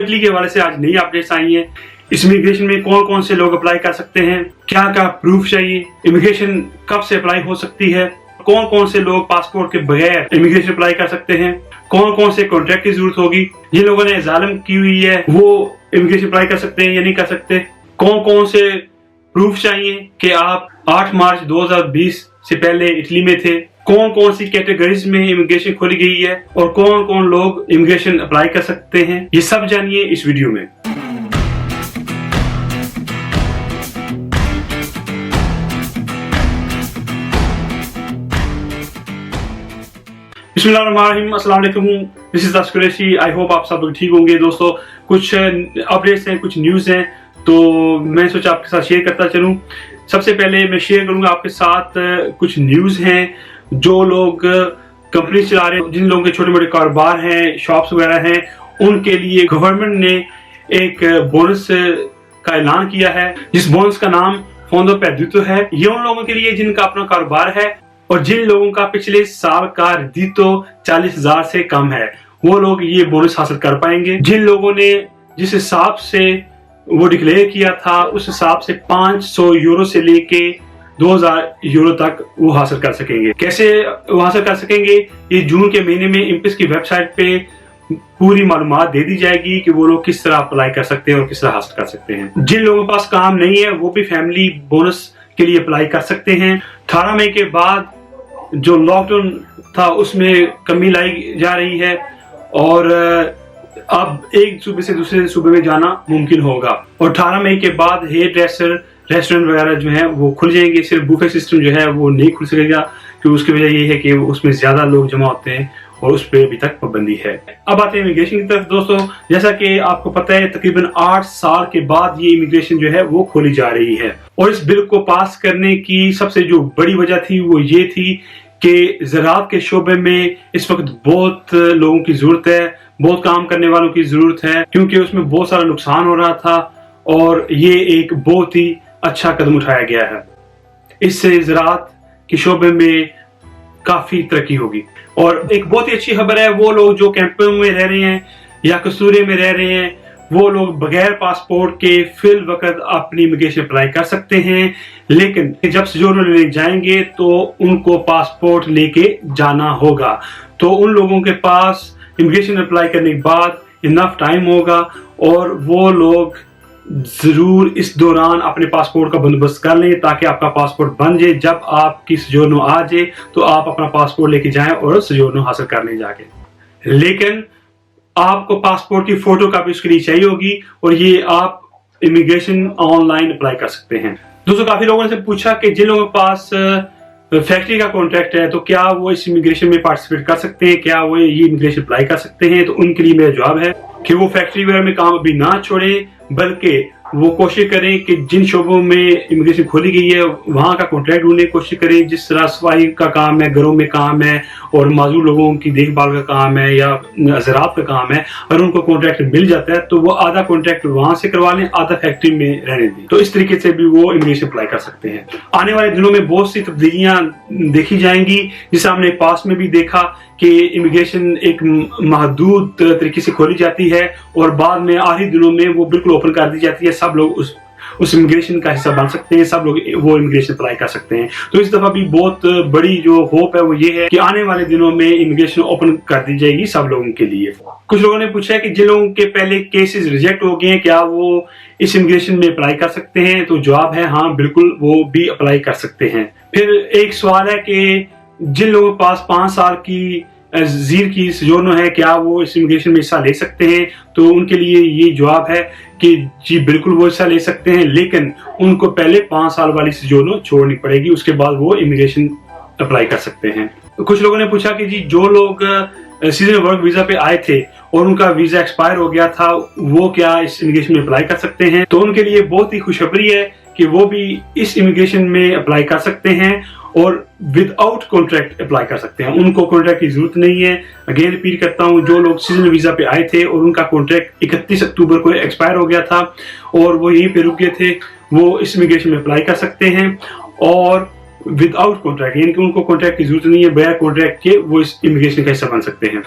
Italy के हवाले से आज नई अपडेट्स आई हैं। इस इमिग्रेशन में कौन कौन से लोग अप्लाई कर सकते हैं, क्या क्या प्रूफ चाहिए, इमिग्रेशन कब से अप्लाई हो सकती है, कौन कौन से लोग पासपोर्ट के बगैर इमिग्रेशन अप्लाई कर सकते हैं, कौन कौन से कॉन्ट्रैक्ट की जरूरत होगी, जिन लोगों ने जालिम की हुई है वो इमिग्रेशन अप्लाई कर सकते हैं या नहीं कर सकते, कौन कौन से प्रूफ चाहिए कि आप 8 मार्च 2020 से पहले इटली में थे, कौन कौन सी कैटेगरीज में इमिग्रेशन खोली गई है और कौन कौन लोग इमिग्रेशन अप्लाई कर सकते हैं, ये सब जानिए इस वीडियो में। बिस्मिल्लाहिर्रहमानिर्रहीम, अस्सलाम वालेकुम, this is Taskir Qureshi. I hope आप सब लोग ठीक होंगे। दोस्तों, कुछ अपडेट्स हैं, कुछ न्यूज़ हैं, तो मैं सोचा आपके साथ शेयर करता चलूं। सबसे पहले मैं शेयर करूंगा आपके साथ कुछ न्यूज़ हैं। जो लोग कंपनी चला रहे हैं, जिन लोगों के छोटे मोटे कारोबार हैं, शॉप्स वगैरह हैं, उनके लिए गवर्नमेंट ने एक बोनस का ऐलान किया है, जिस बोनस का नाम फोंडो पेर्दुतो है। ये उन लोगों के लिए जिनका अपना कारोबार है और जिन लोगों का पिछले साल का रिदीतो 40,000 से कम है, वो लोग ये बोनस हासिल कर पाएंगे। जिन लोगों ने जिस हिसाब से वो डिक्लेयर किया था, उस हिसाब से 500 यूरो से लेके 2000 यूरो तक वो हासिल कर सकेंगे। कैसे वो हासिल कर सकेंगे, ये जून के महीने में इम्पिस की वेबसाइट पे पूरी मालूमात दे दी जाएगी कि वो लोग किस तरह अप्लाई कर सकते हैं और किस तरह हासिल कर सकते हैं। जिन लोगों के पास काम नहीं है वो भी फैमिली बोनस के लिए अप्लाई कर सकते हैं। 18 मई के बाद जो लॉकडाउन था उसमें कमी लाई जा रही है और अब एक सूबे से दूसरे सूबे में जाना मुमकिन होगा। और 18 मई के बाद हेयर ड्रेसर, रेस्टोरेंट वगैरह जो है वो खुल जाएंगे। सिर्फ बुफे सिस्टम जो है वो नहीं खुल सकेगा, क्योंकि उसकी वजह ये है कि उसमें ज्यादा लोग जमा होते हैं और उस पर अभी तक पाबंदी है। अब आते हैं इमिग्रेशन की तरफ। दोस्तों, जैसा कि आपको पता है, तकरीबन 8 साल के बाद ये इमिग्रेशन जो है वो खोली जा रही है। और इस बिल को पास करने की सबसे जो बड़ी वजह थी वो ये थी कि ज़राअत के शोबे में इस वक्त बहुत लोगों की जरूरत है, बहुत काम करने वालों की जरूरत है, क्योंकि उसमें बहुत सारा नुकसान हो रहा था और ये एक बहुत ही अच्छा कदम उठाया गया है। इससे ज़राअत के शोबे में काफी तरक्की होगी। और एक बहुत ही अच्छी खबर है, वो लोग जो कैंपों में रह रहे हैं या कसूरे में रह रहे हैं, वो लोग बगैर पासपोर्ट के फिल वक्त अपनी इमिग्रेशन अप्लाई कर सकते हैं। लेकिन जब सोजोर्नो लेने जाएंगे तो उनको पासपोर्ट लेके जाना होगा। तो उन लोगों के पास इमिग्रेशन अप्लाई करने के बाद इनफ टाइम होगा और वो लोग जरूर इस दौरान अपने पासपोर्ट का बंदोबस्त कर लें, ताकि आपका पासपोर्ट बन जाए। जब आपकी सोजोर्नो आ जाए तो आप अपना पासपोर्ट लेके जाएं और सोजोर्नो हासिल कर लें जाके। लेकिन आपको पासपोर्ट की फोटो कॉपी उसके लिए चाहिए होगी और ये आप इमिग्रेशन ऑनलाइन अप्लाई कर सकते हैं। दोस्तों, काफी लोगों ने पूछा कि जिन लोगों के पास फैक्ट्री का कॉन्ट्रैक्ट है तो क्या वो इस इमिग्रेशन में पार्टिसिपेट कर सकते हैं, क्या वो ये इमिग्रेशन अप्लाई कर सकते हैं। तो उनके लिए मेरा जवाब है कि वो फैक्ट्री वगैरह में काम अभी ना छोड़े, बल्कि वो कोशिश करें कि जिन शोबों में इमिग्रेशन खोली गई है वहां का कॉन्ट्रैक्ट ढूंढने की कोशिश करें। जिस तरह सफाई का काम है, घरों में काम है और माजूर लोगों की देखभाल का काम है या ज़राअत का काम है, अगर उनको कॉन्ट्रैक्ट मिल जाता है तो वो आधा कॉन्ट्रैक्ट वहां से करवा लें, आधा फैक्ट्री में रहने दें। तो इस तरीके से भी वो इमिग्रेशन अप्लाई कर सकते हैं। आने वाले दिनों में बहुत सी तब्दीलियां देखी जाएंगी, जिसे हमने पास में भी देखा कि इमिग्रेशन एक महदूद तरीके से खोली जाती है और बाद में आखिरी दिनों में वो बिल्कुल ओपन कर दी जाती है। सब लोग उस इमिग्रेशन का हिस्सा बन सकते हैं, सब लोग वो इमिग्रेशन अप्लाई कर सकते हैं। तो इस दफा भी बहुत बड़ी जो होप है वो ये है कि आने वाले दिनों में इमिग्रेशन ओपन कर दी जाएगी सब लोगों के लिए। कुछ लोगों ने पूछा है कि जिन लोगों के पहले केसेस रिजेक्ट हो गए हैं, क्या वो इस इमिग्रेशन में अप्लाई कर सकते हैं। तो जवाब है हाँ, बिल्कुल वो भी अप्लाई कर सकते हैं। फिर एक सवाल है कि जिन लोगों के पास 5 साल की जीर की सोजोर्नो है, क्या वो इस इमिग्रेशन में हिस्सा ले सकते हैं। तो उनके लिए ये जवाब है कि जी बिल्कुल वो हिस्सा ले सकते हैं, लेकिन उनको पहले 5 साल वाली सोजोर्नो छोड़नी पड़ेगी, उसके बाद वो इमिग्रेशन अप्लाई कर सकते हैं। कुछ लोगों ने पूछा कि जी जो लोग सीजनल वर्क वीजा पे आए थे और उनका वीजा एक्सपायर हो गया था, वो क्या इस इमिग्रेशन में अप्लाई कर सकते हैं। तो उनके लिए बहुत ही खुशखबरी है कि वो भी इस इमिग्रेशन में अप्लाई कर सकते हैं और विदाउट कॉन्ट्रैक्ट अप्लाई कर सकते हैं। उनको कॉन्ट्रैक्ट की जरूरत नहीं है। अगेन रिपीट करता हूं, जो लोग सीजनल वीजा पे आए थे और उनका कॉन्ट्रैक्ट 31 अक्टूबर को एक्सपायर हो गया था और वो यहीं पे रुक गए थे, वो इस इमिग्रेशन में अप्लाई कर सकते हैं और विदाउट कॉन्ट्रैक्ट, यानी कि उनको कॉन्ट्रैक्ट की जरूरत नहीं है, बगैर कॉन्ट्रैक्ट के वो इस इमिग्रेशन का हिस्सा बन सकते हैं।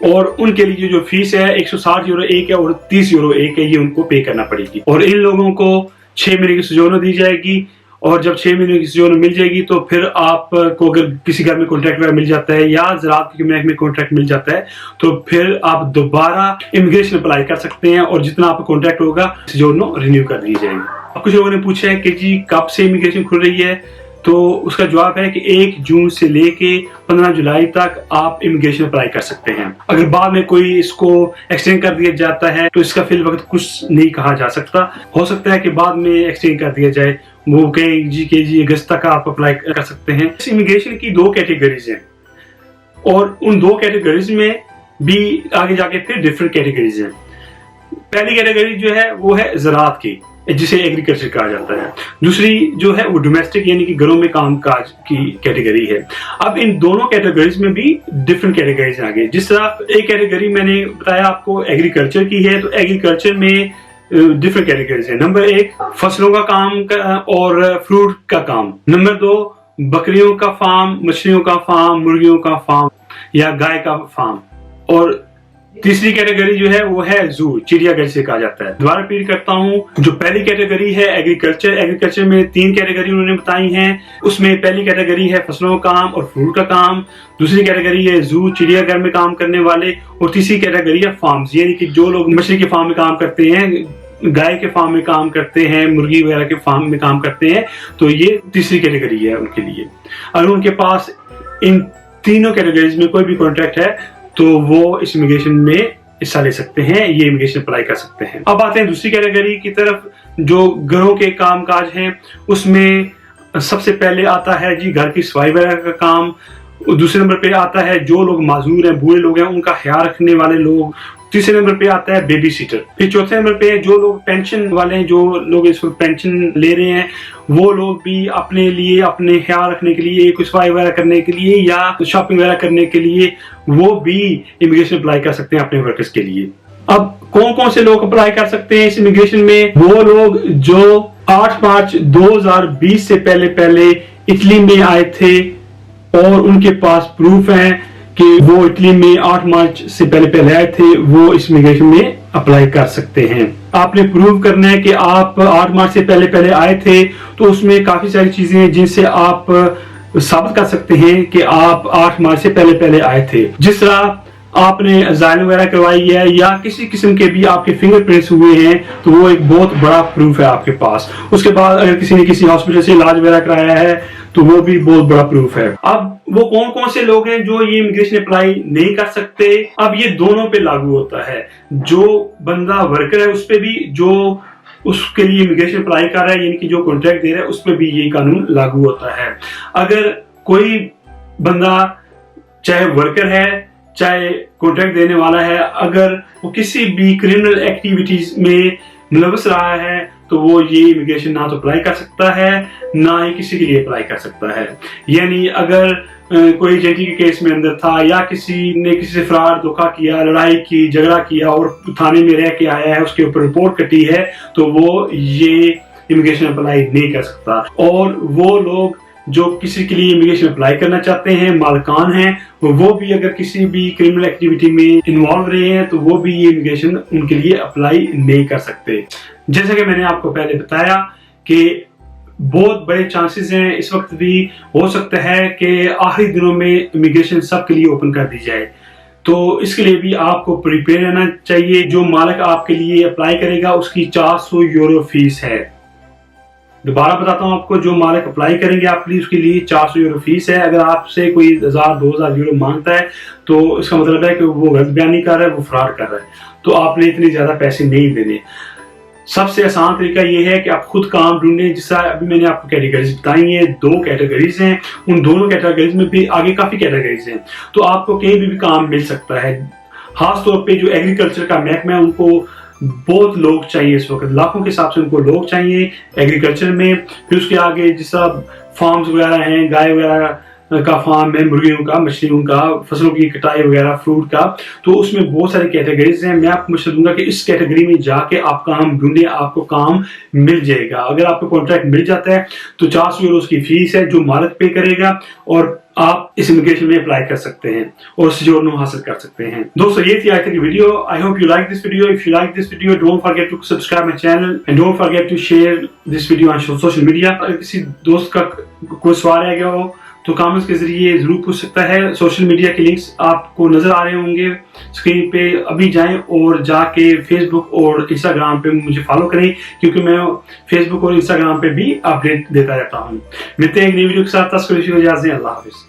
और उनके लिए जो फीस है 160 यूरो एक है और 30 यूरो एक है, ये उनको पे करना पड़ेगी। और इन लोगों को 6 महीने की सोजोर्नो दी जाएगी, और जब 6 महीने की सोजोर्नो मिल जाएगी तो फिर आपको अगर किसी घर में कॉन्ट्रैक्ट वगैरह मिल जाता है या ज़राअत के महकमे में कॉन्ट्रैक्ट मिल जाता है तो फिर आप दोबारा इमिग्रेशन अप्लाई कर सकते हैं, और जितना आपका कॉन्ट्रैक्ट होगा सोजोर्नो रिन्यू कर दी जाएगी। अब कुछ लोगों ने पूछा है कि जी कब से इमिग्रेशन खुल रही है, तो उसका जवाब है कि 1 जून से लेके 15 जुलाई तक आप इमिग्रेशन अप्लाई कर सकते हैं। अगर बाद में कोई इसको एक्सटेंड कर दिया जाता है तो इसका फिल वक्त कुछ नहीं कहा जा सकता, हो सकता है कि बाद में एक्सटेंड कर दिया जाए, वो कहें जी अगस्त तक आप अप्लाई कर सकते हैं। इस इमिग्रेशन की 2 कैटेगरीज हैं, और उन 2 कैटेगरीज में भी आगे जाके फिर डिफरेंट कैटेगरीज हैं। पहली कैटेगरी जो है वो है ज़राअत की, जिसे एग्रीकल्चर कहा जाता है। दूसरी जो है वो डोमेस्टिक यानी कि घरों में काम काज की कैटेगरी है। अब इन दोनों कैटेगरीज में भी डिफरेंट कैटेगरीज आ गई। जिस तरह एक कैटेगरी मैंने बताया आपको एग्रीकल्चर की है, तो एग्रीकल्चर में डिफरेंट कैटेगरीज है। नंबर 1 फसलों का काम और फ्रूट का काम। नंबर 2 बकरियों का फार्म, मछलियों का फार्म, मुर्गियों का फार्म या गाय का फार्म। और तीसरी कैटेगरी जो है वो है जू, चिड़ियाघर से कहा जाता है। दोबारा रिपीट करता हूँ, जो पहली कैटेगरी है एग्रीकल्चर में 3 कैटेगरी उन्होंने बताई हैं। उसमें पहली कैटेगरी है फसलों का काम और फ्रूट का काम, दूसरी कैटेगरी है जू, चिड़ियाघर में काम करने वाले, और तीसरी कैटेगरी है फार्म्स, यानी कि जो लोग मछली के फार्म में काम करते हैं, गाय के फार्म में काम करते हैं, मुर्गी वगैरह के फार्म में काम करते हैं, तो ये तीसरी कैटेगरी है उनके लिए। अगर उनके पास इन तीनों कैटेगरीज में कोई भी कॉन्ट्रैक्ट है तो वो इस इमिग्रेशन में हिस्सा ले सकते हैं, ये इमिग्रेशन अप्लाई कर सकते हैं। अब आते हैं दूसरी कैटेगरी की तरफ, जो घरों के काम काज हैं। उसमें सबसे पहले आता है जी घर की सफाई वगैरह का काम। दूसरे नंबर पे आता है जो लोग माजूर हैं, बूढ़े लोग हैं, उनका ख्याल रखने वाले लोग। तीसरे नंबर पे आता है बेबी सीटर। फिर चौथे नंबर पे जो लोग पेंशन वाले हैं, जो लोग इस वक्त पेंशन ले रहे हैं, वो लोग भी अपने लिए, अपने ख्याल रखने के लिए, कुछ सफाई वगैरह करने के लिए या शॉपिंग वगैरह करने के लिए, वो भी इमिग्रेशन अप्लाई कर सकते हैं अपने वर्कर्स के लिए। अब कौन कौन से लोग अप्लाई कर सकते हैं इस इमिग्रेशन में? वो लोग जो 8 मार्च 2020 से पहले इटली में आए थे और उनके पास प्रूफ है कि वो इटली में 8 मार्च से पहले आए थे, वो इस इमिग्रेशन में अप्लाई कर सकते हैं। आपने प्रूव करना है कि आप 8 मार्च से पहले आए थे, तो उसमें काफी सारी चीजें हैं जिनसे आप साबित कर सकते हैं कि आप 8 मार्च से पहले आए थे। जिस तरह आपने अजाइल वगैरह करवाई है या किसी किस्म के भी आपके फिंगरप्रिंट्स हुए हैं, तो वो एक बहुत बड़ा प्रूफ है आपके पास। उसके बाद अगर किसी ने किसी हॉस्पिटल से इलाज वगैरह कराया है तो वो भी बहुत बड़ा प्रूफ है। अब वो कौन कौन से लोग हैं जो ये इमिग्रेशन अप्लाई नहीं कर सकते? अब ये दोनों पे लागू होता है, जो बंदा वर्कर है उस पे भी, जो उसके लिए इमिग्रेशन अप्लाई कर रहा है यानी कि जो कॉन्ट्रैक्ट दे रहा है उस पे भी ये कानून लागू होता है। अगर कोई बंदा चाहे वर्कर है चाहे कॉन्ट्रैक्ट देने वाला है, अगर वो किसी भी क्रिमिनल एक्टिविटीज में मुलव्वस रहा है तो वो ये इमिग्रेशन ना तो अप्लाई कर सकता है ना ही किसी के लिए अप्लाई कर सकता है। यानी अगर कोई जेटी के केस में अंदर था या किसी ने किसी से फ्रॉड, धोखा किया, लड़ाई की, झगड़ा किया और थाने में रह के आया है, उसके ऊपर रिपोर्ट कटी है, तो वो ये इमिग्रेशन अप्लाई नहीं कर सकता। और वो लोग जो किसी के लिए इमिग्रेशन अप्लाई करना चाहते हैं, मालकान हैं, वो भी अगर किसी भी क्रिमिनल एक्टिविटी में इन्वॉल्व रहे हैं तो वो भी ये इमिग्रेशन उनके लिए अप्लाई नहीं कर सकते। जैसा कि मैंने आपको पहले बताया कि बहुत बड़े चांसेस हैं, इस वक्त भी हो सकता है कि आखिरी दिनों में इमिग्रेशन सबके लिए ओपन कर दी जाए, तो इसके लिए भी आपको प्रिपेयर रहना चाहिए। जो मालिक आपके लिए अप्लाई करेगा उसकी 400 यूरो फीस है। दोबारा बताता हूं आपको, जो मालिक अप्लाई करेंगे आपके लिए उसके लिए 400 यूरो फीस है। अगर आपसे कोई 1000-2000 यूरो मांगता है तो इसका मतलब है कि वो गलत बयानी कर रहा है, वो फ्रॉड कर रहा है, तो आपने इतने ज्यादा पैसे नहीं देने। सबसे आसान तरीका ये है कि आप खुद काम ढूंढें। जिस तरह अभी मैंने आपको कैटेगरीज बताई है, 2 कैटेगरीज हैं, उन दोनों कैटेगरीज में भी आगे काफी कैटेगरीज हैं, तो आपको कहीं भी काम मिल सकता है। खास तौर पे जो एग्रीकल्चर का महकमा है उनको बहुत लोग चाहिए, इस वक्त लाखों के हिसाब से उनको लोग चाहिए एग्रीकल्चर में। फिर उसके आगे जिस तरह फार्म्स वगैरह हैं, गाय वगैरह का फार्म है, मुर्गियों का, मछलियों का, फसलों की कटाई वगैरह, फ्रूट का, तो उसमें बहुत सारी कैटेगरीज हैं। मैं आपको मशवरा दूंगा कि इस कैटेगरी में जाके आप काम ढूंढिए, आपको काम मिल जाएगा। अगर आपको कॉन्ट्रैक्ट मिल जाता है तो 400 यूरो की फीस है जो मालिक पे करेगा, और आप इस इमिग्रेशन में अप्लाई कर सकते हैं और सिक्योर हासिल कर सकते हैं। दोस्तों ये थी आज तक की video. I hope you like this video. If you like this video, don't forget to subscribe my channel and don't forget to share this video on social media. अगर किसी दोस्त का कोई सवाल रह गया हो तो कमेंट्स के जरिए जरूर पूछ सकता है। सोशल मीडिया के लिंक्स आपको नजर आ रहे होंगे स्क्रीन पे, अभी जाएं और जाके फेसबुक और इंस्टाग्राम पे मुझे फॉलो करें, क्योंकि मैं फेसबुक और इंस्टाग्राम पे भी अपडेट देता रहता हूँ। मिलते हैं एक नई वीडियो के साथ। तब तक के लिए इजाज़त दें। अल्लाह हाफिज।